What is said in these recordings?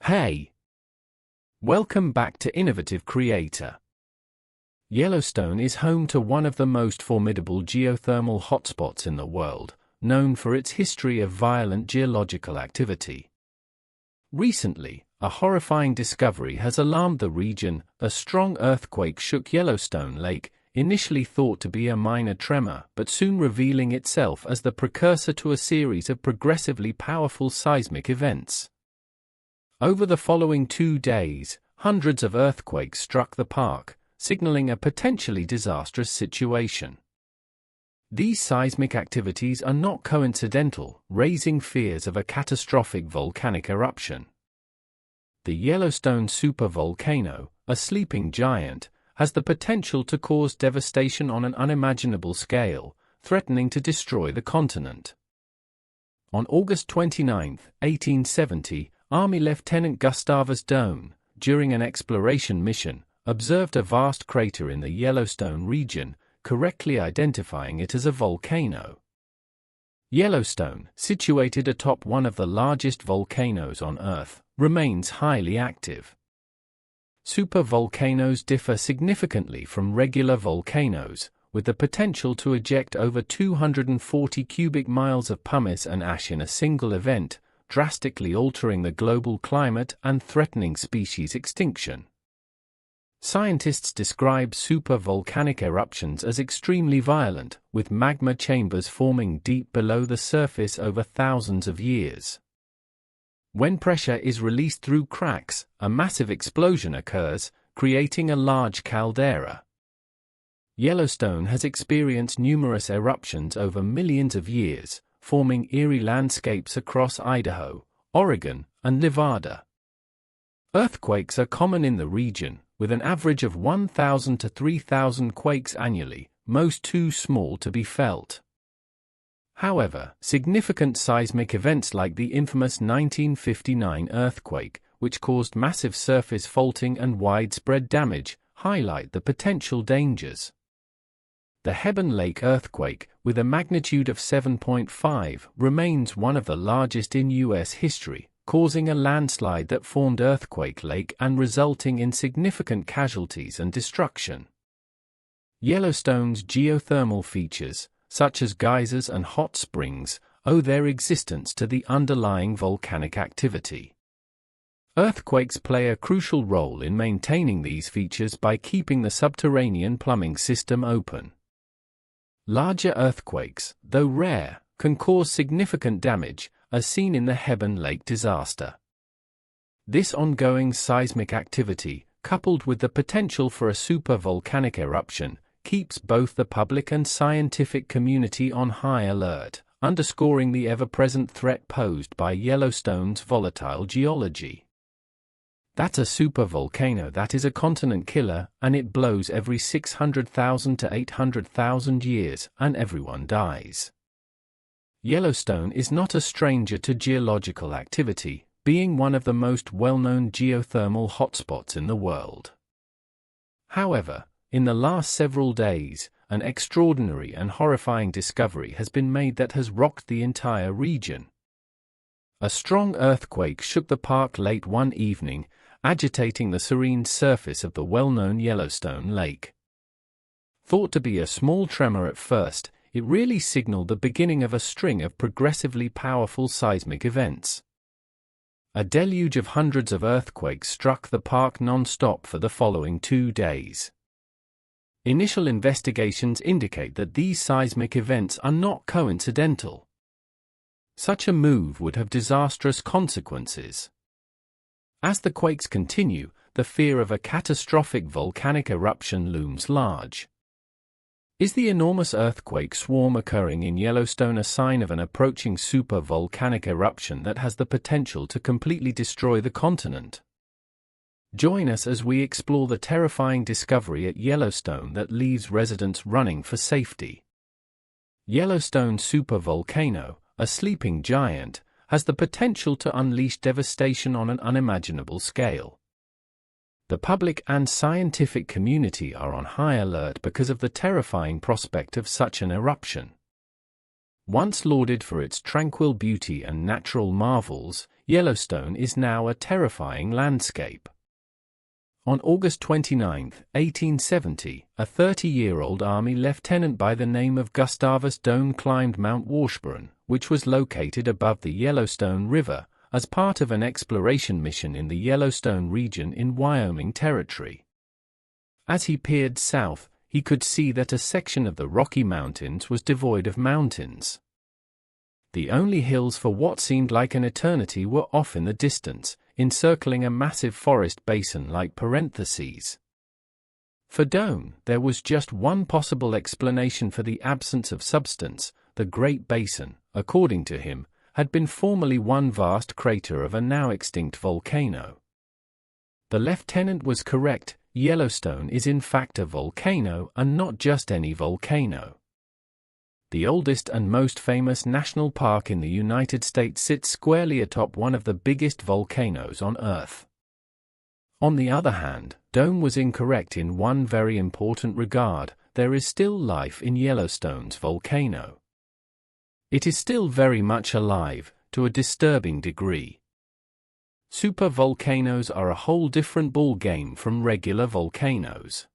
Hey! Welcome back to Innovative Creator. Yellowstone is home to one of the most formidable geothermal hotspots in the world, known for its history of violent geological activity. Recently, a horrifying discovery has alarmed the region. A strong earthquake shook Yellowstone Lake, initially thought to be a minor tremor but soon revealing itself as the precursor to a series of progressively powerful seismic events. Over the following 2 days, hundreds of earthquakes struck the park, signaling a potentially disastrous situation. These seismic activities are not coincidental, raising fears of a catastrophic volcanic eruption. The Yellowstone supervolcano, a sleeping giant, has the potential to cause devastation on an unimaginable scale, threatening to destroy the continent. On August 29, 1870, Army Lieutenant Gustavus Doane, during an exploration mission, observed a vast crater in the Yellowstone region, correctly identifying it as a volcano. Yellowstone, situated atop one of the largest volcanoes on Earth, remains highly active. Supervolcanoes differ significantly from regular volcanoes, with the potential to eject over 240 cubic miles of pumice and ash in a single event, drastically altering the global climate and threatening species extinction. Scientists describe supervolcanic eruptions as extremely violent, with magma chambers forming deep below the surface over thousands of years. When pressure is released through cracks, a massive explosion occurs, creating a large caldera. Yellowstone has experienced numerous eruptions over millions of years, forming eerie landscapes across Idaho, Oregon, and Nevada. Earthquakes are common in the region, with an average of 1,000 to 3,000 quakes annually, most too small to be felt. However, significant seismic events like the infamous 1959 earthquake, which caused massive surface faulting and widespread damage, highlight the potential dangers. The Hebron Lake earthquake, with a magnitude of 7.5, remains one of the largest in U.S. history, causing a landslide that formed Earthquake Lake and resulting in significant casualties and destruction. Yellowstone's geothermal features, such as geysers and hot springs, owe their existence to the underlying volcanic activity. Earthquakes play a crucial role in maintaining these features by keeping the subterranean plumbing system open. Larger earthquakes, though rare, can cause significant damage, as seen in the Hebron Lake disaster. This ongoing seismic activity, coupled with the potential for a supervolcanic eruption, keeps both the public and scientific community on high alert, underscoring the ever-present threat posed by Yellowstone's volatile geology. That's a supervolcano that is a continent killer, and it blows every 600,000 to 800,000 years, and everyone dies. Yellowstone is not a stranger to geological activity, being one of the most well-known geothermal hotspots in the world. However, in the last several days, an extraordinary and horrifying discovery has been made that has rocked the entire region. A strong earthquake shook the park late one evening, agitating the serene surface of the well-known Yellowstone Lake. Thought to be a small tremor at first, it really signaled the beginning of a string of progressively powerful seismic events. A deluge of hundreds of earthquakes struck the park non-stop for the following 2 days. Initial investigations indicate that these seismic events are not coincidental. Such a move would have disastrous consequences. As the quakes continue, the fear of a catastrophic volcanic eruption looms large. Is the enormous earthquake swarm occurring in Yellowstone a sign of an approaching supervolcanic eruption that has the potential to completely destroy the continent? Join us as we explore the terrifying discovery at Yellowstone that leaves residents running for safety. Yellowstone supervolcano, a sleeping giant, has the potential to unleash devastation on an unimaginable scale. The public and scientific community are on high alert because of the terrifying prospect of such an eruption. Once lauded for its tranquil beauty and natural marvels, Yellowstone is now a terrifying landscape. On August 29, 1870, a 30-year-old Army lieutenant by the name of Gustavus Doane climbed Mount Washburn, which was located above the Yellowstone River, as part of an exploration mission in the Yellowstone region in Wyoming Territory. As he peered south, he could see that a section of the Rocky Mountains was devoid of mountains. The only hills for what seemed like an eternity were off in the distance, encircling a massive forest basin like parentheses. For Doane, there was just one possible explanation for the absence of substance: the Great Basin, according to him, had been formerly one vast crater of a now extinct volcano. The lieutenant was correct. Yellowstone is in fact a volcano, and not just any volcano. The oldest and most famous national park in the United States sits squarely atop one of the biggest volcanoes on Earth. On the other hand, Doane was incorrect in one very important regard: there is still life in Yellowstone's volcano. It is still very much alive, to a disturbing degree. Supervolcanoes are a whole different ballgame from regular volcanoes.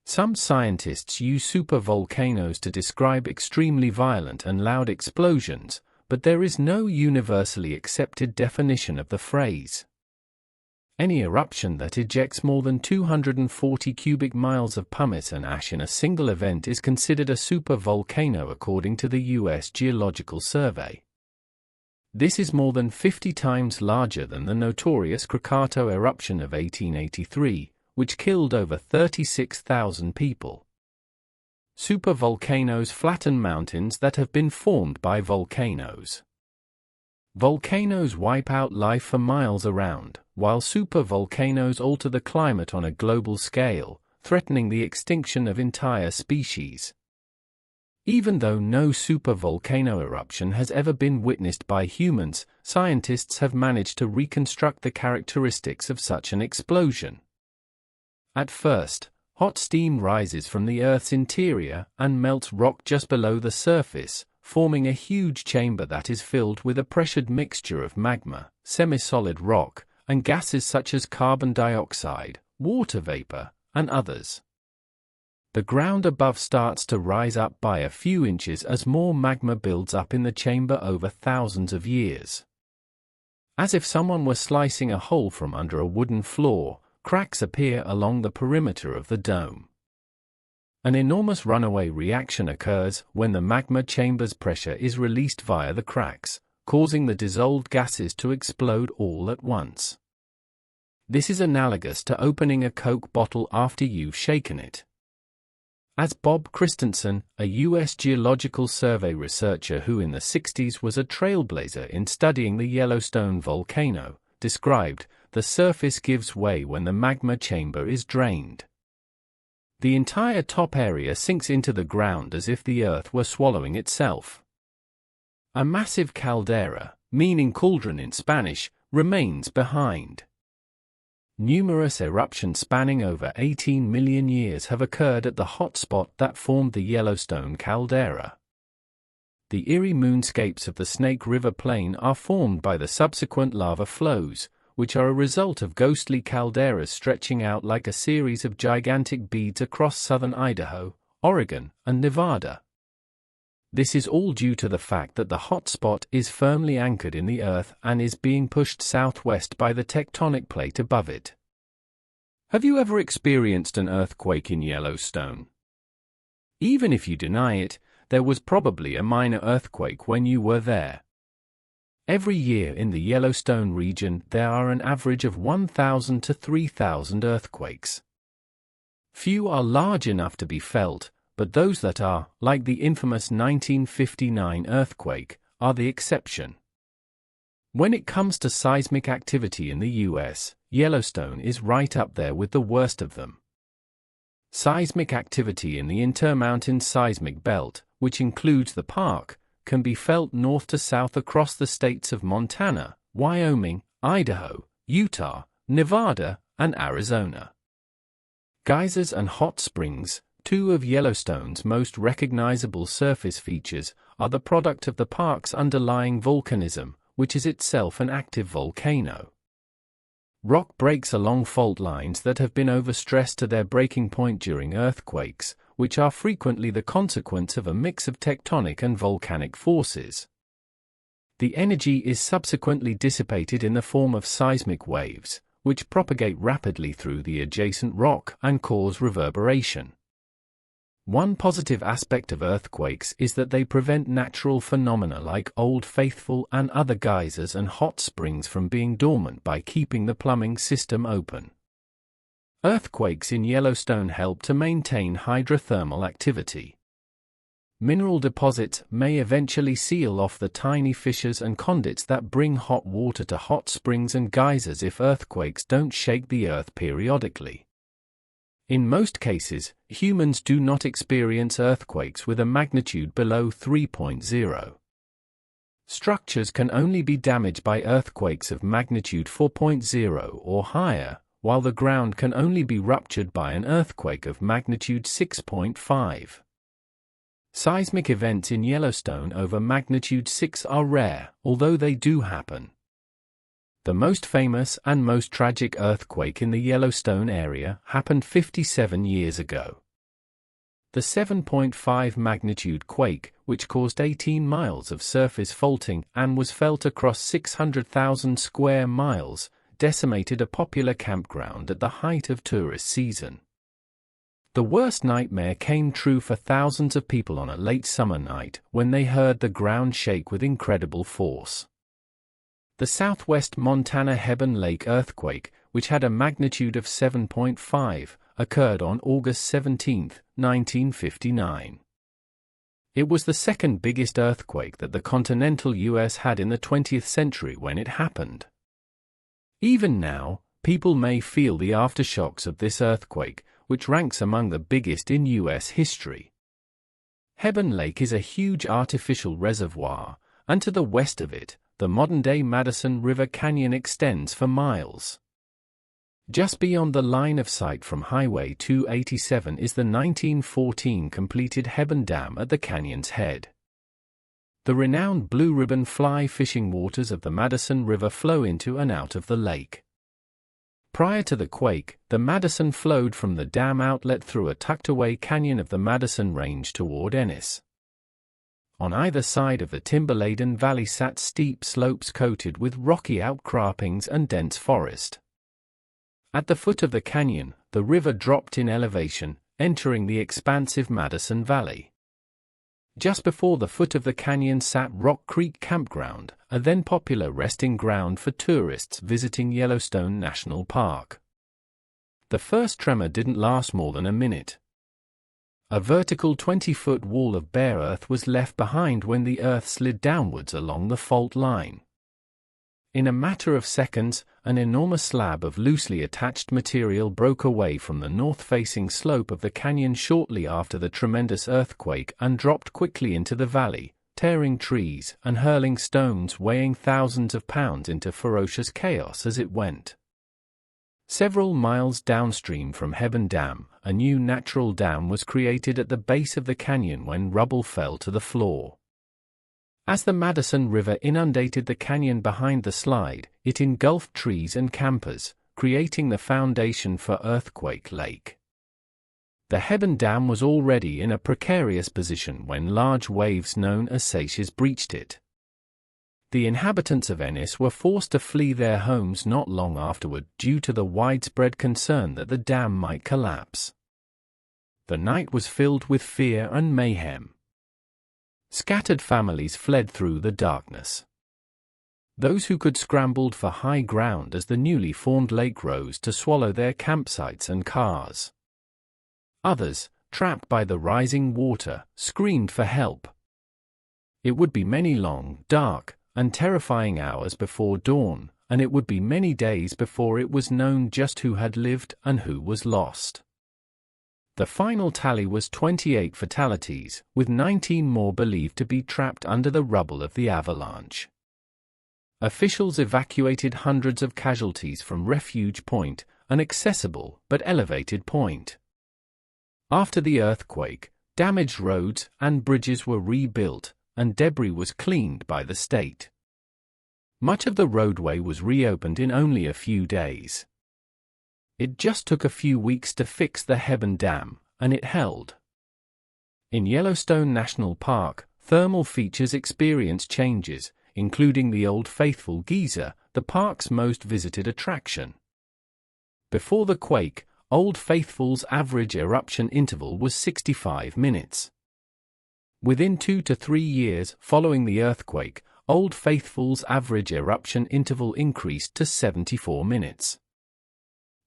Some scientists use supervolcanoes to describe extremely violent and loud explosions, but there is no universally accepted definition of the phrase. Any eruption that ejects more than 240 cubic miles of pumice and ash in a single event is considered a supervolcano according to the U.S. Geological Survey. This is more than 50 times larger than the notorious Krakatoa eruption of 1883, which killed over 36,000 people. Supervolcanoes flatten mountains that have been formed by volcanoes. Volcanoes wipe out life for miles around, while supervolcanoes alter the climate on a global scale, threatening the extinction of entire species. Even though no supervolcano eruption has ever been witnessed by humans, scientists have managed to reconstruct the characteristics of such an explosion. At first, hot steam rises from the Earth's interior and melts rock just below the surface, forming a huge chamber that is filled with a pressured mixture of magma, semi-solid rock, and gases such as carbon dioxide, water vapor, and others. The ground above starts to rise up by a few inches as more magma builds up in the chamber over thousands of years. As if someone were slicing a hole from under a wooden floor, cracks appear along the perimeter of the dome. An enormous runaway reaction occurs when the magma chamber's pressure is released via the cracks, causing the dissolved gases to explode all at once. This is analogous to opening a Coke bottle after you've shaken it. As Bob Christensen, a U.S. Geological Survey researcher who in the 60s was a trailblazer in studying the Yellowstone volcano, described, the surface gives way when the magma chamber is drained. The entire top area sinks into the ground as if the earth were swallowing itself. A massive caldera, meaning cauldron in Spanish, remains behind. Numerous eruptions spanning over 18 million years have occurred at the hotspot that formed the Yellowstone caldera. The eerie moonscapes of the Snake River Plain are formed by the subsequent lava flows, which are a result of ghostly calderas stretching out like a series of gigantic beads across southern Idaho, Oregon, and Nevada. This is all due to the fact that the hotspot is firmly anchored in the earth and is being pushed southwest by the tectonic plate above it. Have you ever experienced an earthquake in Yellowstone? Even if you deny it, there was probably a minor earthquake when you were there. Every year in the Yellowstone region there are an average of 1,000 to 3,000 earthquakes. Few are large enough to be felt, but those that are, like the infamous 1959 earthquake, are the exception. When it comes to seismic activity in the U.S., Yellowstone is right up there with the worst of them. Seismic activity in the Intermountain Seismic Belt, which includes the park, can be felt north to south across the states of Montana, Wyoming, Idaho, Utah, Nevada, and Arizona. Geysers and hot springs, two of Yellowstone's most recognizable surface features, are the product of the park's underlying volcanism, which is itself an active volcano. Rock breaks along fault lines that have been overstressed to their breaking point during earthquakes, which are frequently the consequence of a mix of tectonic and volcanic forces. The energy is subsequently dissipated in the form of seismic waves, which propagate rapidly through the adjacent rock and cause reverberation. One positive aspect of earthquakes is that they prevent natural phenomena like Old Faithful and other geysers and hot springs from being dormant by keeping the plumbing system open. Earthquakes in Yellowstone help to maintain hydrothermal activity. Mineral deposits may eventually seal off the tiny fissures and conduits that bring hot water to hot springs and geysers if earthquakes don't shake the earth periodically. In most cases, humans do not experience earthquakes with a magnitude below 3.0. Structures can only be damaged by earthquakes of magnitude 4.0 or higher, while the ground can only be ruptured by an earthquake of magnitude 6.5. Seismic events in Yellowstone over magnitude 6 are rare, although they do happen. The most famous and most tragic earthquake in the Yellowstone area happened 57 years ago. The 7.5 magnitude quake, which caused 18 miles of surface faulting and was felt across 600,000 square miles, decimated a popular campground at the height of tourist season. The worst nightmare came true for thousands of people on a late summer night when they heard the ground shake with incredible force. The southwest Montana Hebron Lake earthquake, which had a magnitude of 7.5, occurred on August 17, 1959. It was the second biggest earthquake that the continental U.S. had in the 20th century when it happened. Even now, people may feel the aftershocks of this earthquake, which ranks among the biggest in U.S. history. Hebron Lake is a huge artificial reservoir, and to the west of it, the modern-day Madison River Canyon extends for miles. Just beyond the line of sight from Highway 287 is the 1914 completed Hebron Dam at the canyon's head. The renowned Blue Ribbon fly fishing waters of the Madison River flow into and out of the lake. Prior to the quake, the Madison flowed from the dam outlet through a tucked-away canyon of the Madison Range toward Ennis. On either side of the timber-laden valley sat steep slopes coated with rocky outcroppings and dense forest. At the foot of the canyon, the river dropped in elevation, entering the expansive Madison Valley. Just before the foot of the canyon sat Rock Creek Campground, a then popular resting ground for tourists visiting Yellowstone National Park. The first tremor didn't last more than a minute. A vertical 20-foot wall of bare earth was left behind when the earth slid downwards along the fault line. In a matter of seconds, an enormous slab of loosely attached material broke away from the north-facing slope of the canyon shortly after the tremendous earthquake and dropped quickly into the valley, tearing trees and hurling stones weighing thousands of pounds into ferocious chaos as it went. Several miles downstream from Hebron Dam, a new natural dam was created at the base of the canyon when rubble fell to the floor. As the Madison River inundated the canyon behind the slide, it engulfed trees and campers, creating the foundation for Earthquake Lake. The Hebron Dam was already in a precarious position when large waves known as seiches breached it. The inhabitants of Ennis were forced to flee their homes not long afterward due to the widespread concern that the dam might collapse. The night was filled with fear and mayhem. Scattered families fled through the darkness. Those who could scrambled for high ground as the newly formed lake rose to swallow their campsites and cars. Others, trapped by the rising water, screamed for help. It would be many long, dark, and terrifying hours before dawn, and it would be many days before it was known just who had lived and who was lost. The final tally was 28 fatalities, with 19 more believed to be trapped under the rubble of the avalanche. Officials evacuated hundreds of casualties from Refuge Point, an accessible but elevated point. After the earthquake, damaged roads and bridges were rebuilt, and debris was cleaned by the state. Much of the roadway was reopened in only a few days. It just took a few weeks to fix the Hebron Dam, and it held. In Yellowstone National Park, thermal features experienced changes, including the Old Faithful geyser, the park's most visited attraction. Before the quake, Old Faithful's average eruption interval was 65 minutes. Within 2 to 3 years following the earthquake, Old Faithful's average eruption interval increased to 74 minutes.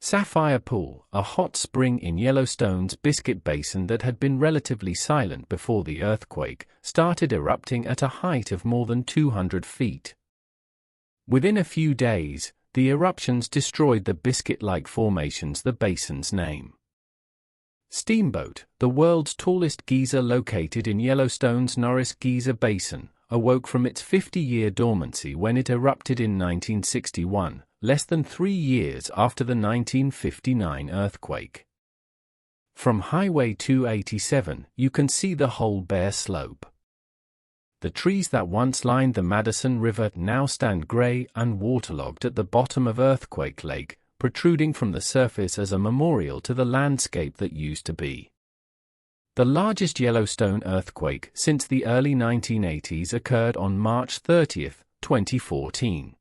Sapphire Pool, a hot spring in Yellowstone's Biscuit Basin that had been relatively silent before the earthquake, started erupting at a height of more than 200 feet. Within a few days, the eruptions destroyed the biscuit-like formations the basin's name. Steamboat, the world's tallest geyser located in Yellowstone's Norris Geyser Basin, awoke from its 50-year dormancy when it erupted in 1961, less than 3 years after the 1959 earthquake. From Highway 287, you can see the whole bare slope. The trees that once lined the Madison River now stand gray and waterlogged at the bottom of Earthquake Lake, protruding from the surface as a memorial to the landscape that used to be. The largest Yellowstone earthquake since the early 1980s occurred on March 30, 2014.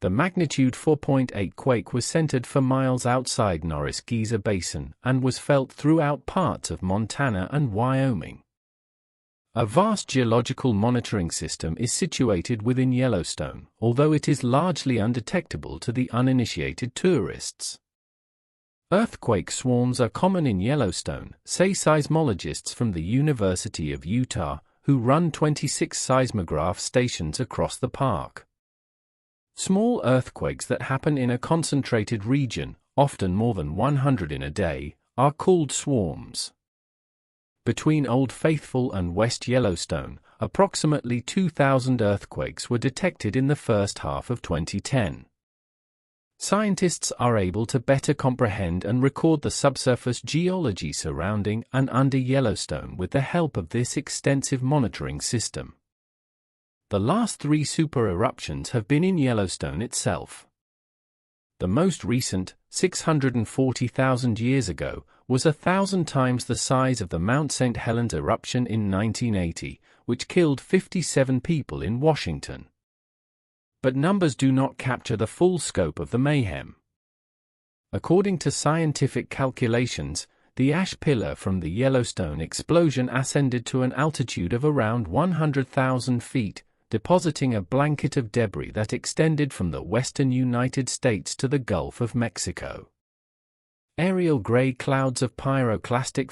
The magnitude 4.8 quake was centered for miles outside Norris Geyser Basin and was felt throughout parts of Montana and Wyoming. A vast geological monitoring system is situated within Yellowstone, although it is largely undetectable to the uninitiated tourists. Earthquake swarms are common in Yellowstone, say seismologists from the University of Utah, who run 26 seismograph stations across the park. Small earthquakes that happen in a concentrated region, often more than 100 in a day, are called swarms. Between Old Faithful and West Yellowstone, approximately 2,000 earthquakes were detected in the first half of 2010. Scientists are able to better comprehend and record the subsurface geology surrounding and under Yellowstone with the help of this extensive monitoring system. The last 3 super eruptions have been in Yellowstone itself. The most recent, 640,000 years ago, was 1,000 times the size of the Mount St. Helens eruption in 1980, which killed 57 people in Washington. But numbers do not capture the full scope of the mayhem. According to scientific calculations, the ash pillar from the Yellowstone explosion ascended to an altitude of around 100,000 feet, depositing a blanket of debris that extended from the western United States to the Gulf of Mexico. Aerial gray clouds of pyroclastic